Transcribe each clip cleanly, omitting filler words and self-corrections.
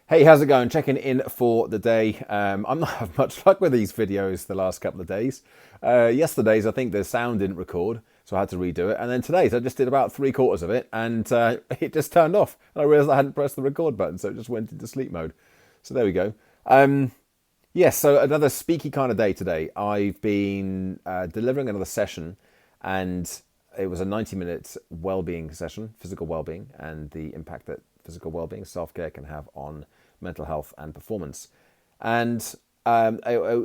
Hey, how's it going? Checking in for the day. I'm not having much luck with these videos the last couple of days. Yesterday's, I think the sound didn't record, so I had to redo it. And then today's, I just did about 3/4 of it, and it just turned off. And I realised I hadn't pressed the record button, so it just went into sleep mode. So there we go. Yes, so another speaky kind of day today. I've been delivering another session, and it was a 90-minute well-being session, physical well-being, and the impact that physical well-being, self-care can have on mental health and performance. And I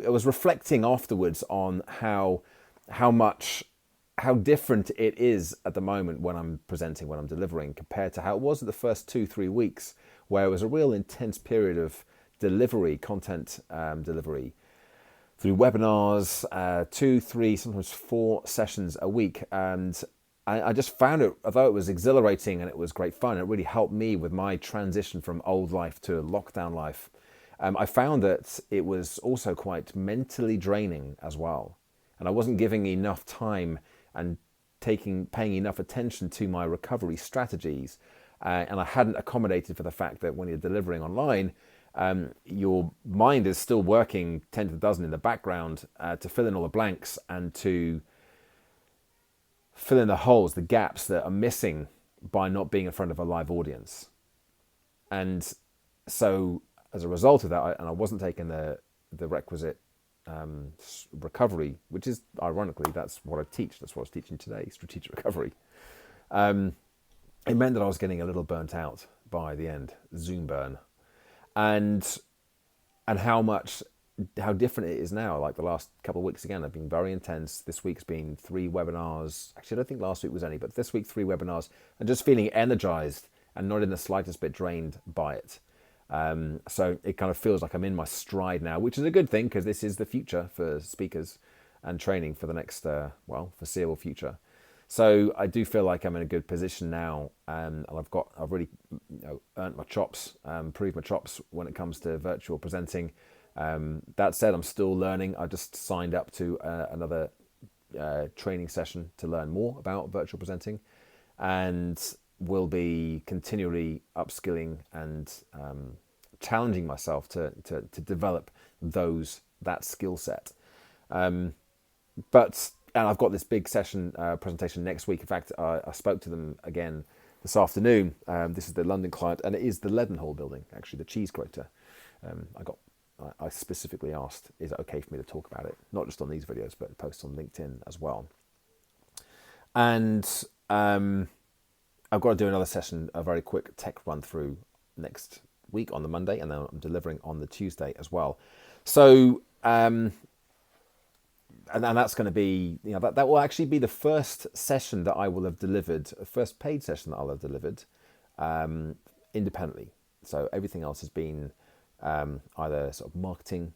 was reflecting afterwards on how different it is at the moment when I'm presenting, when I'm delivering, compared to how it was in the first 2-3 weeks, where it was a real intense period of delivery, content delivery through webinars, 2, 3, sometimes 4 sessions a week. And I just found it, although it was exhilarating and it was great fun, it really helped me with my transition from old life to lockdown life. I found that it was also quite mentally draining as well. And I wasn't giving enough time and paying enough attention to my recovery strategies. And I hadn't accommodated for the fact that when you're delivering online, your mind is still working 10 to the dozen in the background to fill in all the blanks and to fill in the holes, the gaps that are missing by not being in front of a live audience. And so as a result of that, I wasn't taking the requisite recovery, which is, ironically, that's what I teach. That's what I was teaching today, strategic recovery. It meant that I was getting a little burnt out by the end, Zoom burn. And how different it is now. Like the last couple of weeks, again, have been very intense. This week's been 3 webinars. Actually, I don't think last week was any, but this week 3 webinars, and just feeling energized and not in the slightest bit drained by it. So it kind of feels like I'm in my stride now, which is a good thing, because this is the future for speakers and training for the next, foreseeable future. So I do feel like I'm in a good position now, and I've really earned my chops, proved my chops when it comes to virtual presenting. That said, I'm still learning. I just signed up to another training session to learn more about virtual presenting, and will be continually upskilling and challenging myself to develop that skill set. And I've got this big session presentation next week. In fact, I spoke to them again this afternoon. This is the London client, and it is the Leadenhall building, actually, the cheese grater. I specifically asked, is it okay for me to talk about it? Not just on these videos, but post on LinkedIn as well. And I've got to do another session, a very quick tech run through next week on the Monday, and then I'm delivering on the Tuesday as well. So, and that's going to be, that will actually be the first session that I will have delivered, the first paid session that I'll have delivered independently. So everything else has been either sort of marketing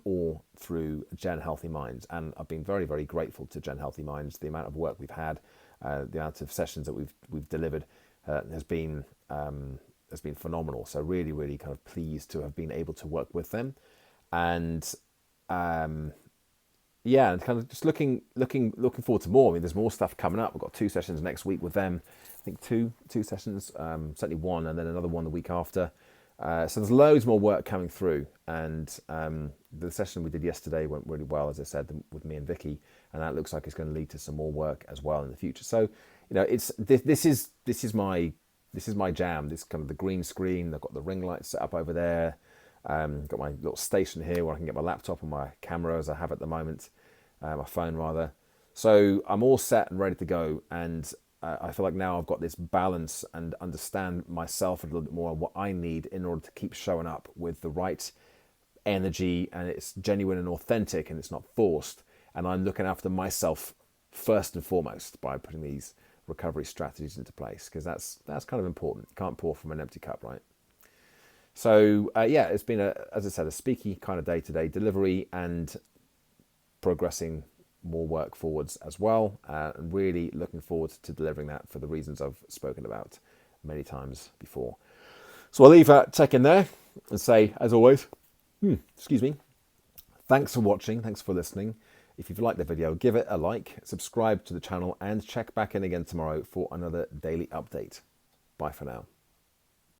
or through Gen Healthy Minds. And I've been very, very grateful to Gen Healthy Minds. The amount of work we've had, the amount of sessions that we've delivered has been phenomenal. So really, really kind of pleased to have been able to work with them. And and kind of just looking forward to more. I mean, there's more stuff coming up. We've got 2 sessions next week with them. I think two sessions, certainly 1, and then another one the week after. So there's loads more work coming through, and the session we did yesterday went really well, as I said, with me and Vicky, and that looks like it's going to lead to some more work as well in the future. So, it's this is my jam. This kind of the green screen. I've got the ring light set up over there. Got my little station here where I can get my laptop and my camera, as I have at the moment, my phone rather. So I'm all set and ready to go, and I feel like now I've got this balance and understand myself a little bit more, what I need in order to keep showing up with the right energy, and it's genuine and authentic, and it's not forced. And I'm looking after myself first and foremost by putting these recovery strategies into place, because that's kind of important. You can't pour from an empty cup, right? So it's been as I said, a speaky kind of day-to-day delivery, and progressing more work forwards as well, and really looking forward to delivering that for the reasons I've spoken about many times before. So I'll leave that tech in there and say, as always, excuse me, thanks for watching, thanks for listening. If you've liked the video, give it a like, subscribe to the channel, and check back in again tomorrow for another daily update. Bye for now.